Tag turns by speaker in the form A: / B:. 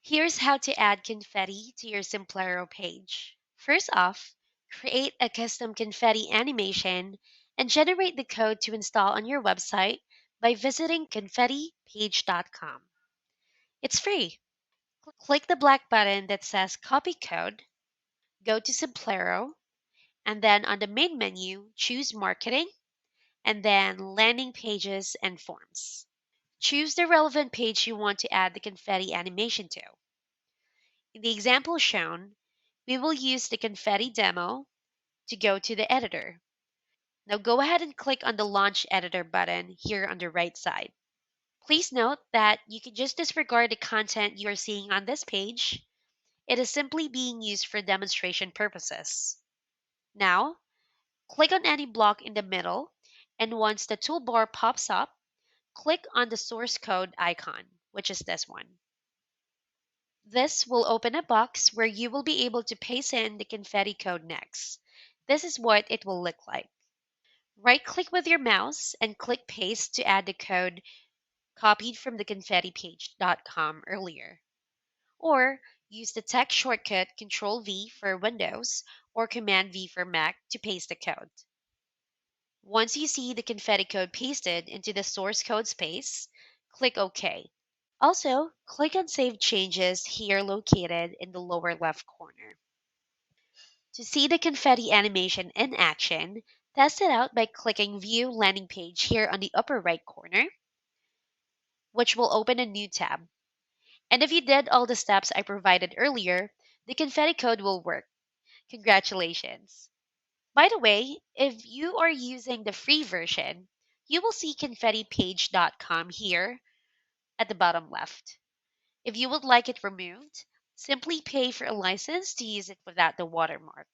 A: Here's how to add confetti to your Simplero page. First off, create a custom confetti animation and generate the code to install on your website by visiting ConfettiPage.com. It's free. Click the black button that says Copy Code, go to Simplero, and then on the main menu, choose Marketing, and then Landing Pages and Forms. Choose the relevant page you want to add the confetti animation to. In the example shown, we will use the confetti demo to go to the editor. Now go ahead and click on the Launch Editor button here on the right side. Please note that you can just disregard the content you're seeing on this page. It is simply being used for demonstration purposes. Now, click on any block in the middle, and once the toolbar pops up, click on the source code icon, which is this one. This will open a box where you will be able to paste in the confetti code next. This is what it will look like. Right click with your mouse and click paste to add the code copied from the ConfettiPage.com earlier. Or use the text shortcut Control V for Windows or Command V for Mac to paste the code. Once you see the confetti code pasted into the source code space, click OK. Also, click on Save Changes here located in the lower left corner. To see the confetti animation in action, test it out by clicking View Landing Page here on the upper right corner, which will open a new tab. And if you did all the steps I provided earlier, the confetti code will work. Congratulations! By the way, if you are using the free version, you will see ConfettiPage.com here at the bottom left. If you would like it removed, simply pay for a license to use it without the watermark.